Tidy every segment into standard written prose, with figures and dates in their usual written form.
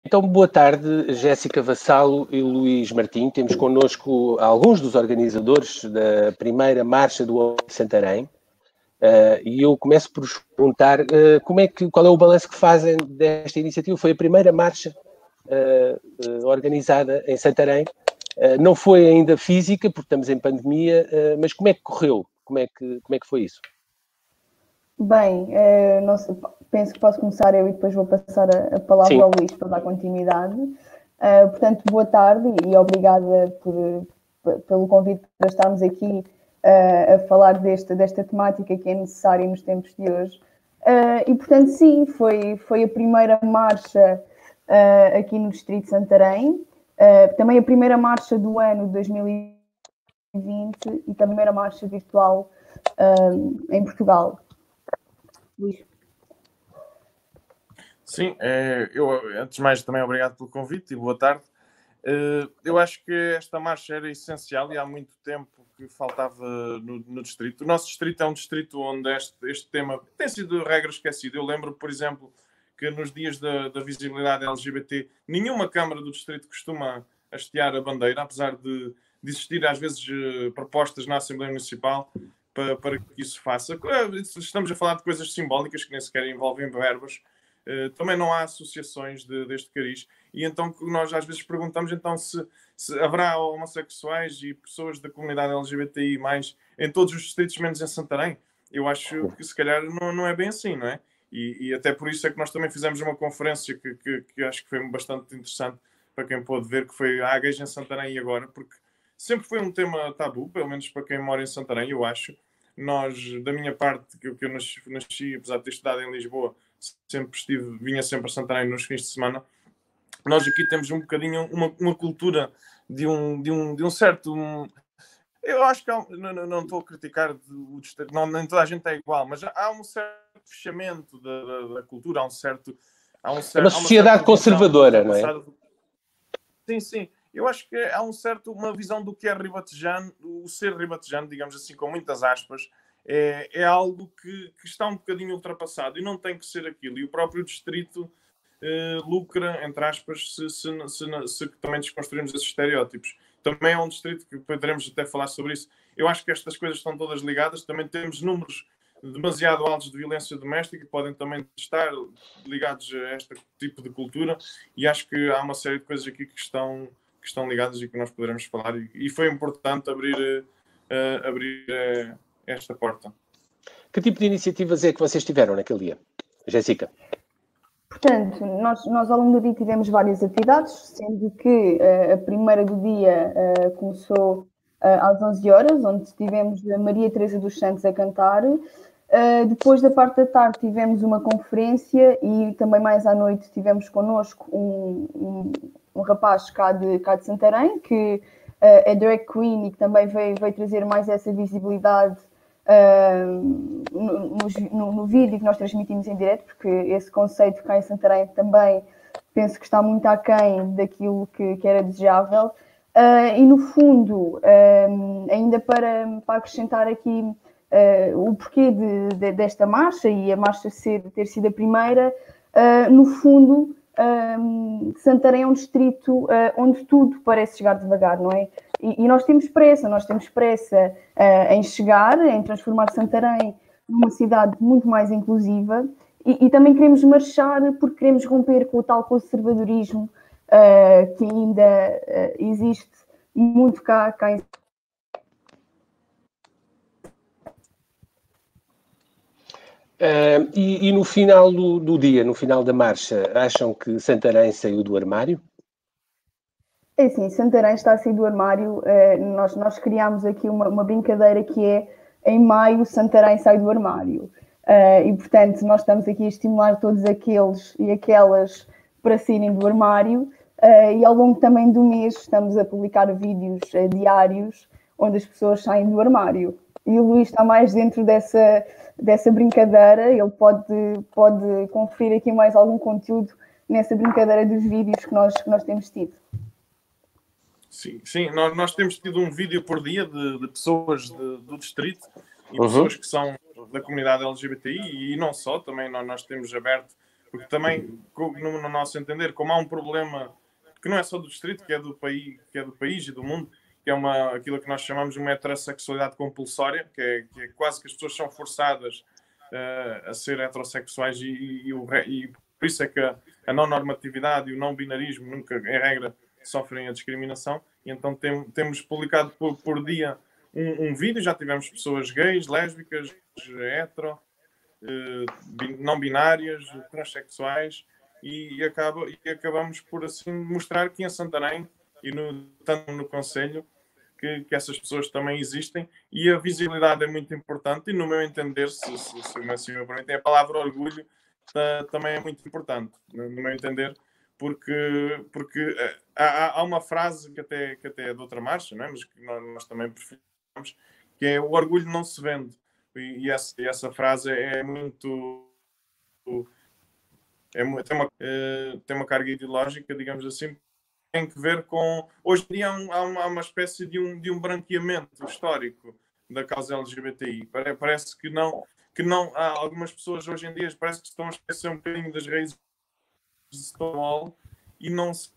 Então, boa tarde, Jéssica Vassalo e Luís Martim. Temos connosco alguns dos organizadores da primeira marcha do Open de Santarém. E eu começo por vos perguntar qual é o balanço que fazem desta iniciativa. Foi a primeira marcha organizada em Santarém. Não foi ainda física, porque estamos em pandemia, mas como é que correu? Como é que foi isso? Bem, não sei, penso que posso começar eu e depois vou passar a palavra Sim. ao Luís para dar continuidade. Portanto, boa tarde e obrigada pelo convite para estarmos aqui a falar desta temática que é necessária nos tempos de hoje. E, portanto, sim, foi a primeira marcha aqui no Distrito de Santarém, também a primeira marcha do ano de 2020 e também a primeira marcha virtual em Portugal. Luís. Sim, eu antes de mais também obrigado pelo convite e boa tarde. Eu acho que esta marcha era essencial e há muito tempo que faltava no distrito. O nosso distrito é um distrito onde este tema tem sido regra esquecido. Eu lembro, por exemplo, que nos dias da visibilidade LGBT, nenhuma Câmara do distrito costuma hastear a bandeira, apesar de existir às vezes propostas na Assembleia Municipal para que isso faça. Estamos a falar de coisas simbólicas que nem sequer envolvem verbas. Também não há associações deste cariz. E então nós às vezes perguntamos então se haverá homossexuais e pessoas da comunidade LGBTI mais em todos os distritos, menos em Santarém. Eu acho que se calhar não é bem assim, não é? E até por isso é que nós também fizemos uma conferência que acho que foi bastante interessante para quem pôde ver, que foi a gays em Santarém e agora, porque sempre foi um tema tabu, pelo menos para quem mora em Santarém, eu acho. Nós, da minha parte, que eu nasci, apesar de ter estudado em Lisboa, vinha sempre a Santarém nos fins de semana. Nós aqui temos um bocadinho uma cultura de um certo... eu acho que não estou a criticar o distrito, nem toda a gente é igual, mas há um certo fechamento da cultura, há uma sociedade conservadora, não é? Sim. Eu acho que há uma visão do que é ribatejano, o ser ribatejano, digamos assim, com muitas aspas, é algo que está um bocadinho ultrapassado e não tem que ser aquilo. E o próprio distrito lucra, entre aspas, se também desconstruirmos esses estereótipos. Também é um distrito que poderemos até falar sobre isso. Eu acho que estas coisas estão todas ligadas. Também temos números demasiado altos de violência doméstica que podem também estar ligados a este tipo de cultura. E acho que há uma série de coisas aqui que estão ligadas e que nós poderemos falar. E foi importante abrir esta porta. Que tipo de iniciativas é que vocês tiveram naquele dia, Jéssica? Portanto, nós ao longo do dia tivemos várias atividades, sendo que a primeira do dia começou às 11 horas, onde tivemos a Maria Teresa dos Santos a cantar. Depois da parte da tarde tivemos uma conferência e também mais à noite tivemos connosco um rapaz cá de Santarém, que é drag queen e que também veio trazer mais essa visibilidade no vídeo que nós transmitimos em direto, porque esse conceito cá em Santarém também penso que está muito aquém daquilo que era desejável. E no fundo, ainda para acrescentar aqui o porquê desta marcha e a marcha ter sido a primeira, no fundo, Santarém é um distrito onde tudo parece chegar devagar, não é? E nós temos pressa em chegar, em transformar Santarém numa cidade muito mais inclusiva e também queremos marchar porque queremos romper com o tal conservadorismo que ainda existe muito cá em E no final do dia, no final da marcha, acham que Santarém saiu do armário? É assim, Santarém está a sair do armário. Nós criámos aqui uma brincadeira que é em maio Santarém sai do armário. E, portanto, nós estamos aqui a estimular todos aqueles e aquelas para saírem do armário. E ao longo também do mês estamos a publicar vídeos diários onde as pessoas saem do armário. E o Luís está mais dentro dessa brincadeira. Ele pode conferir aqui mais algum conteúdo nessa brincadeira dos vídeos que nós temos tido. Sim, nós temos tido um vídeo por dia de pessoas do distrito e pessoas que são da comunidade LGBTI e não só, também nós temos aberto Porque também, no nosso entender, como há um problema que não é só do distrito, que é do país e do mundo, que é aquilo que nós chamamos de uma heterossexualidade compulsória, que é quase que as pessoas são forçadas a ser heterossexuais e por isso é que a não normatividade e o não binarismo nunca, em regra, sofrem a discriminação. E então temos publicado por dia um vídeo, já tivemos pessoas gays, lésbicas, hetero, não binárias, transexuais, e acabamos por assim mostrar que em Santarém e tanto no Conselho que essas pessoas também existem, e a visibilidade é muito importante, e no meu entender, se me permitem, a palavra orgulho também é muito importante, no meu entender, porque há uma frase que até é de outra marcha, não é? Mas que nós também preferimos, que é: o orgulho não se vende. E essa frase é muito... tem uma carga ideológica, digamos assim, tem que ver com... Hoje em dia há uma espécie de um branqueamento histórico da causa LGBTI. Parece que não há algumas pessoas hoje em dia parece que estão a esquecer um bocadinho das raízes de Stonewall e não se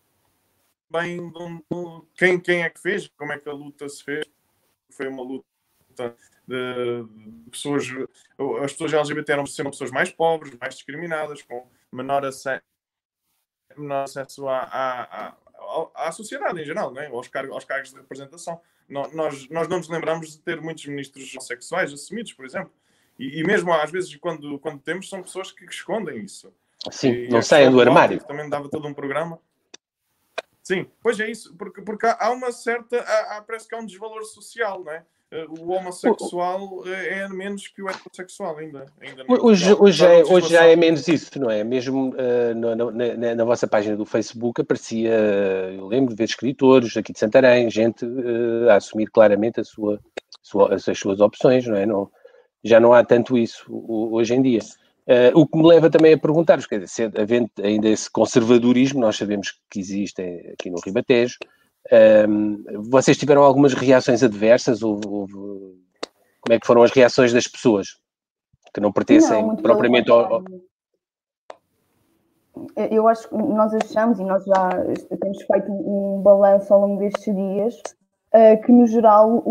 bem quem é que fez, como é que a luta se fez. Foi uma luta de pessoas... As pessoas LGBT eram sempre pessoas mais pobres, mais discriminadas, com menor acesso à sociedade em geral, né? aos cargos de representação. Nós não nos lembramos de ter muitos ministros homossexuais assumidos, por exemplo. E mesmo às vezes, quando temos, são pessoas que escondem isso. Sim, não saem do armário. Também dava todo um programa. Sim, pois é isso. Porque há uma certa... parece que há um desvalor social, não é? O homossexual é menos que o heterossexual ainda hoje já é menos isso, não é? Mesmo na vossa página do Facebook aparecia, eu lembro de ver escritores aqui de Santarém, gente a assumir claramente as suas opções, não é? Já não há tanto isso hoje em dia. O que me leva também a perguntar-vos, quer dizer, havendo ainda esse conservadorismo, nós sabemos que existe aqui no Ribatejo. Vocês tiveram algumas reações adversas? Como é que foram as reações das pessoas que não pertencem propriamente ao... Eu acho que nós achamos, e nós já temos feito um balanço ao longo destes dias, que no geral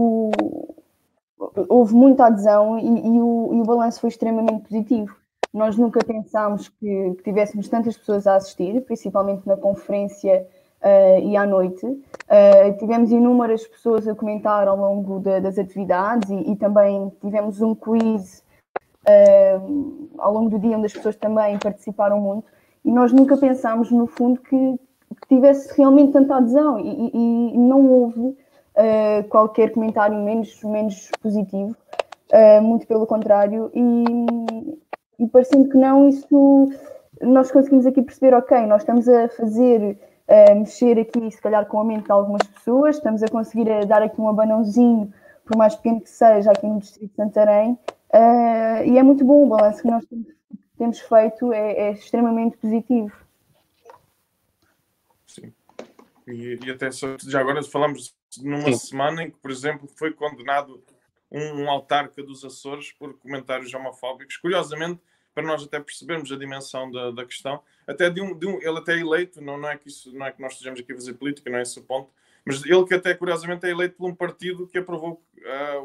houve muita adesão e o balanço foi extremamente positivo. Nós nunca pensámos que tivéssemos tantas pessoas a assistir, principalmente na conferência e à noite. Tivemos inúmeras pessoas a comentar ao longo das atividades e também tivemos um quiz ao longo do dia onde as pessoas também participaram muito, e nós nunca pensámos no fundo que tivesse realmente tanta adesão e não houve qualquer comentário menos positivo, muito pelo contrário, e parecendo que não, isso nós conseguimos aqui perceber, ok, nós estamos a fazer mexer aqui, se calhar, com a mente de algumas pessoas, estamos a conseguir dar aqui um abanãozinho, por mais pequeno que seja, aqui no Distrito de Santarém, e é muito bom. O balanço que nós temos feito é extremamente positivo. Sim. E até já agora falamos numa semana em que, por exemplo, foi condenado um autarca dos Açores por comentários homofóbicos. Curiosamente, para nós até percebermos a dimensão da questão, até ele até é eleito, não é que nós estejamos aqui a fazer política, não é esse o ponto, mas ele que até curiosamente é eleito por um partido que aprovou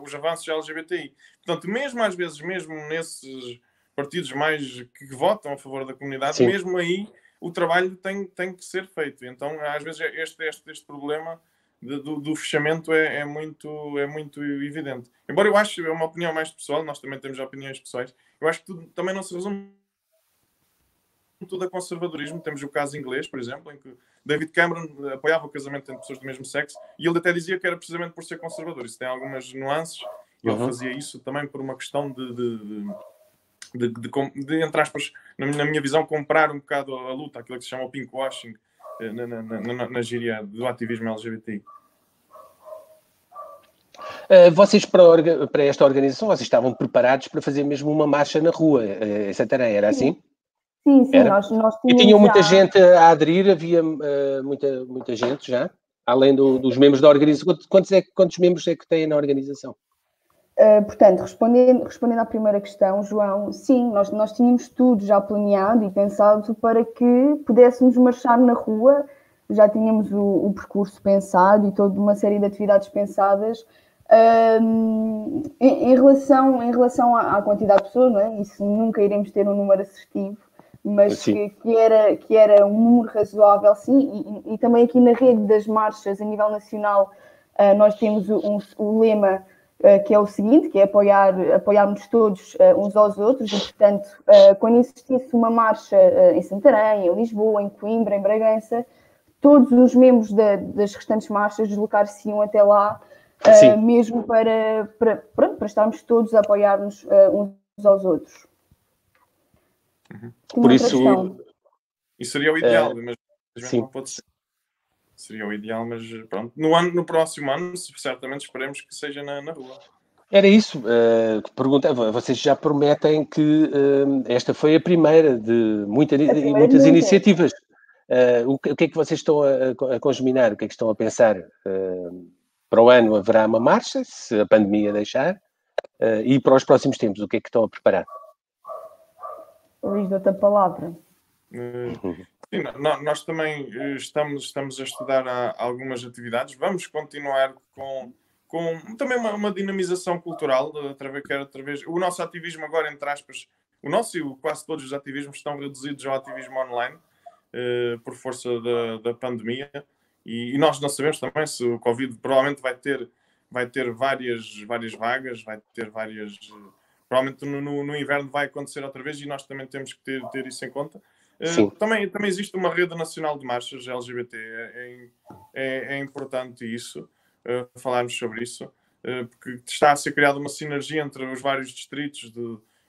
os avanços LGBTI. Portanto, mesmo às vezes, mesmo nesses partidos mais que votam a favor da comunidade, sim, mesmo aí o trabalho tem que ser feito. Então, às vezes, este problema do fechamento é muito evidente. Embora eu acho, é uma opinião mais pessoal, nós também temos opiniões pessoais, eu acho que tudo também não se resume tudo a conservadorismo. Temos o caso inglês, por exemplo, em que David Cameron apoiava o casamento entre pessoas do mesmo sexo e ele até dizia que era precisamente por ser conservador. Isso tem algumas nuances e ele fazia isso também por uma questão de entre aspas, na minha visão, comprar um bocado a luta, aquilo que se chama o pinkwashing na gíria do ativismo LGBTI. Vocês, para esta organização, vocês estavam preparados para fazer mesmo uma marcha na rua em Santarém, era assim? Sim, nós tínhamos. E tinham muita gente a aderir, havia muita gente já, além dos membros da organização. Quantos membros é que têm na organização? Portanto, respondendo à primeira questão, João, sim, nós tínhamos tudo já planeado e pensado para que pudéssemos marchar na rua, já tínhamos o percurso pensado e toda uma série de atividades pensadas. Em relação à quantidade de pessoas, não é? Isso nunca iremos ter um número assertivo, mas que era um número razoável, sim, e também aqui na rede das marchas a nível nacional nós temos o lema que é o seguinte, que é apoiarmos todos uns aos outros, e portanto, quando existisse uma marcha em Santarém, em Lisboa, em Coimbra, em Bragança, todos os membros das restantes marchas deslocar-se-iam até lá, mesmo para estarmos todos a apoiar-nos uns aos outros. Por isso... Isso seria o ideal, mas não pode ser. Seria o ideal, mas pronto. No próximo ano, certamente esperemos que seja na rua. Era isso. Perguntava, vocês já prometem que esta foi a primeira de muitas iniciativas. O que é que vocês estão a congeminar? O que é que estão a pensar? Para o ano haverá uma marcha, se a pandemia deixar, e para os próximos tempos, o que é que estão a preparar? Luís, dou-te a palavra. Sim, nós também estamos a estudar algumas atividades. Vamos continuar com também uma dinamização cultural, através o nosso ativismo agora, entre aspas, o nosso e quase todos os ativismos estão reduzidos ao ativismo online, por força da pandemia, e nós não sabemos também se o Covid provavelmente vai ter várias vagas, vai ter várias... Provavelmente no inverno vai acontecer outra vez, e nós também temos que ter isso em conta. Também existe uma rede nacional de marchas LGBT. É importante isso, falarmos sobre isso, porque está a ser criada uma sinergia entre os vários distritos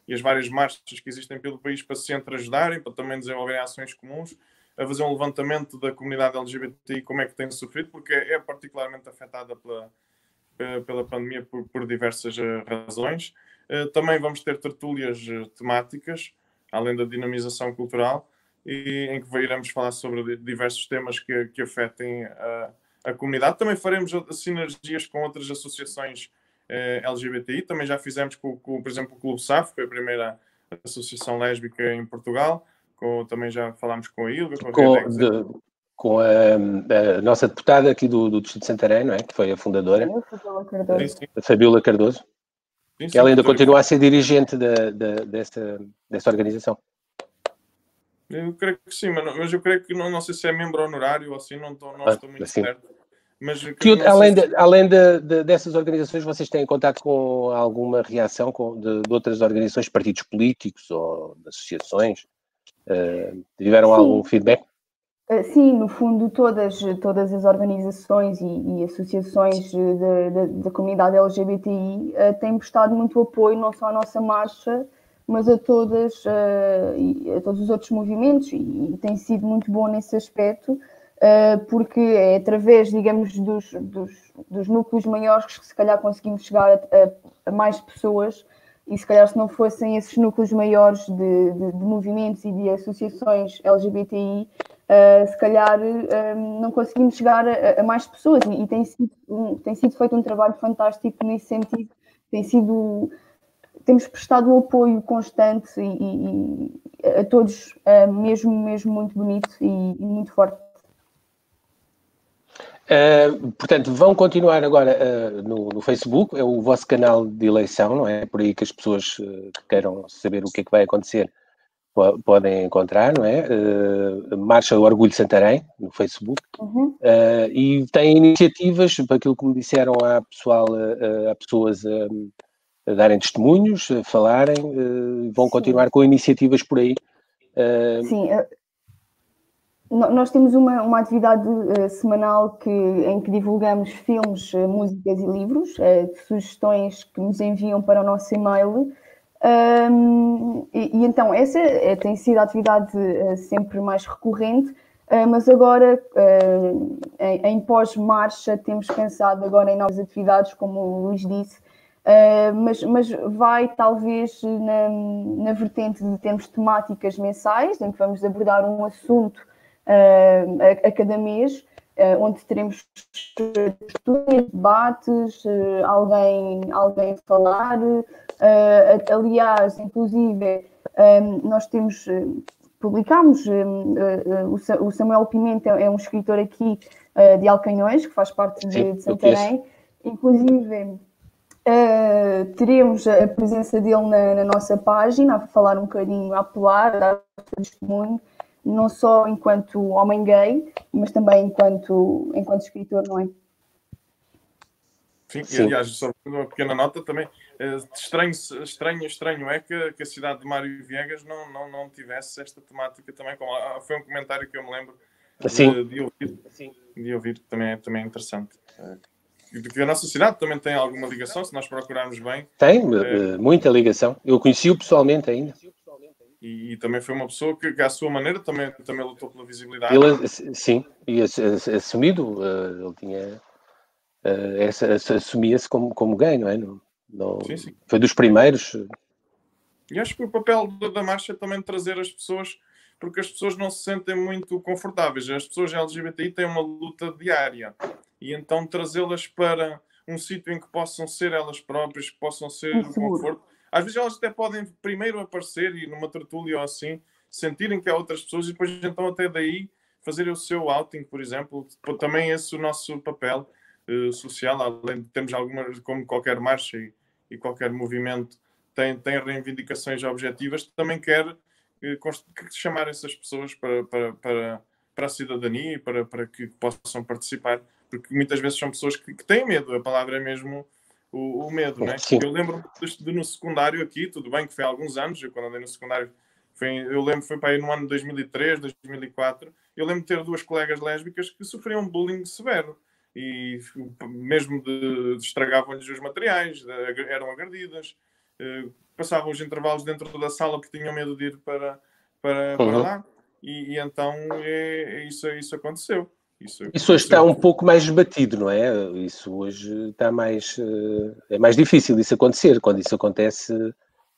e as várias marchas que existem pelo país para se entreajudarem, para também desenvolverem ações comuns, a fazer um levantamento da comunidade LGBT e como é que tem sofrido, porque é particularmente afetada pela pandemia por diversas razões. Também vamos ter tertúlias temáticas, além da dinamização cultural, em que iremos falar sobre diversos temas que afetem a comunidade. Também faremos sinergias com outras associações LGBTI. Também já fizemos por exemplo, o Clube SAF, que foi a primeira associação lésbica em Portugal. Também já falámos com a Ilga, com a nossa deputada aqui do Distrito de Santarém, não é? Que foi a fundadora, a Fabíola Cardoso. Sim, ela ainda continua a ser dirigente dessa organização. Eu creio que sim, mas eu creio que não sei se é membro honorário ou assim, não estou muito certo. Mas além dessas organizações, vocês têm contato com alguma reação de outras organizações, partidos políticos ou de associações? Tiveram algum feedback? Sim, no fundo, todas as organizações e associações da comunidade LGBTI têm prestado muito apoio, não só à nossa marcha, mas a todos os outros movimentos, e tem sido muito bom nesse aspecto, porque é através, digamos, dos núcleos maiores que se calhar conseguimos chegar a mais pessoas, e se calhar se não fossem esses núcleos maiores de movimentos e de associações LGBTI, se calhar não conseguimos chegar a mais pessoas, e tem sido feito um trabalho fantástico nesse sentido. Temos prestado um apoio constante e a todos, mesmo muito bonito e muito forte. Portanto, vão continuar agora no Facebook, é o vosso canal de eleição, não é? Por aí que as pessoas que queiram saber o que é que vai acontecer podem encontrar, não é? Marcha do Orgulho de Santarém, no Facebook. E tem iniciativas, para aquilo que me disseram, há pessoas a darem testemunhos, a falarem, vão continuar com iniciativas por aí. Sim, nós temos uma atividade semanal em que divulgamos filmes, músicas e livros, sugestões que nos enviam para o nosso e-mail. E então essa tem sido a atividade sempre mais recorrente, mas agora em pós-marcha temos pensado agora em novas atividades, como o Luís disse, mas vai talvez na vertente de termos temáticas mensais, em que vamos abordar um assunto a cada mês, onde teremos debates, alguém falar. Aliás, inclusive, nós publicámos, o Samuel Pimenta é um escritor aqui de Alcanhões, que faz parte de Santarém. Inclusive, teremos a presença dele na nossa página, a falar um bocadinho, a apelar, a dar testemunho, não só enquanto homem gay, mas também enquanto escritor, não é? Sim, e aliás, só uma pequena nota também, estranho é que a cidade de Mário Viegas não tivesse esta temática também, foi um comentário que eu me lembro de ouvir, também é interessante. Que a nossa cidade também tem alguma ligação, se nós procurarmos bem. Tem muita ligação, eu conheci-o pessoalmente ainda. E também foi uma pessoa que à sua maneira, também lutou pela visibilidade. Sim, e assumido, ele tinha... assumia-se como gay, não é? Sim. Foi dos primeiros. E acho que o papel da marcha é também trazer as pessoas, porque as pessoas não se sentem muito confortáveis. As pessoas LGBTI têm uma luta diária. E então trazê-las para um sítio em que possam ser elas próprias, que possam ser o conforto. Às vezes elas até podem primeiro aparecer e numa tertúlia ou assim, sentirem que há outras pessoas e depois então até daí fazerem o seu outing, por exemplo. Também esse é o nosso papel social, além de termos algumas, como qualquer marcha e qualquer movimento tem reivindicações objetivas, também quer chamar essas pessoas para a cidadania e para que possam participar, porque muitas vezes são pessoas que têm medo, a palavra é mesmo o medo, não é? Eu lembro de no secundário aqui, tudo bem que foi há alguns anos, eu quando andei no secundário, eu lembro que foi para aí no ano de 2003, 2004, eu lembro de ter 2 colegas lésbicas que sofriam bullying severo. E mesmo estragavam-lhes os materiais, eram agredidas, passavam os intervalos dentro da sala porque tinham medo de ir para lá, e então isso aconteceu. Isso hoje está um pouco mais batido, não é? Isso hoje está mais... é mais difícil isso acontecer. Quando isso acontece,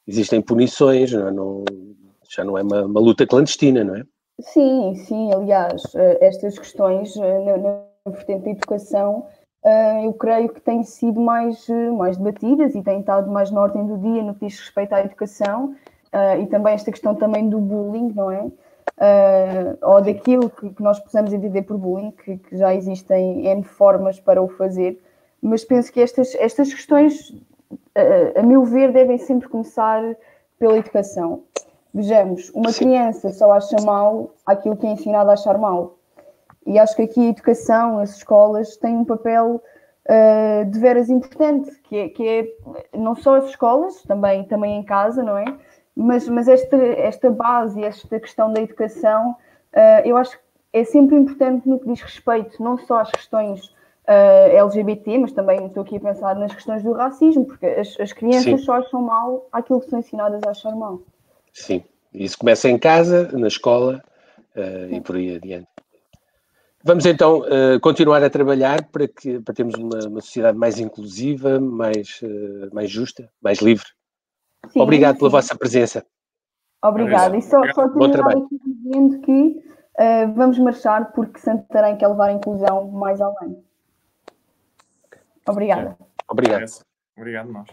existem punições, já não é uma luta clandestina, não é? Sim. Aliás, estas questões na vertente da educação, eu creio que têm sido mais debatidas e têm estado mais na ordem do dia no que diz respeito à educação, e também esta questão também do bullying, não é? Ou daquilo que nós possamos entender por bullying, que já existem N formas para o fazer, mas penso que estas questões, a meu ver, devem sempre começar pela educação. Vejamos, uma criança só acha mal aquilo que é ensinado a achar mal. E acho que aqui a educação, as escolas, têm um papel de veras importante, que é não só as escolas, também em casa, não é? Mas esta base, esta questão da educação, eu acho que é sempre importante no que diz respeito, não só às questões LGBT, mas também estou aqui a pensar nas questões do racismo, porque as crianças só acham mal aquilo que são ensinadas a achar mal. Sim, isso começa em casa, na escola e por aí adiante. Vamos então continuar a trabalhar para termos uma sociedade mais inclusiva, mais justa, mais livre. Sim, obrigado pela vossa presença. Obrigada. E só terminar aqui dizendo que vamos marchar porque Santarém quer levar a inclusão mais além. Obrigada. Obrigado. Obrigado, nós.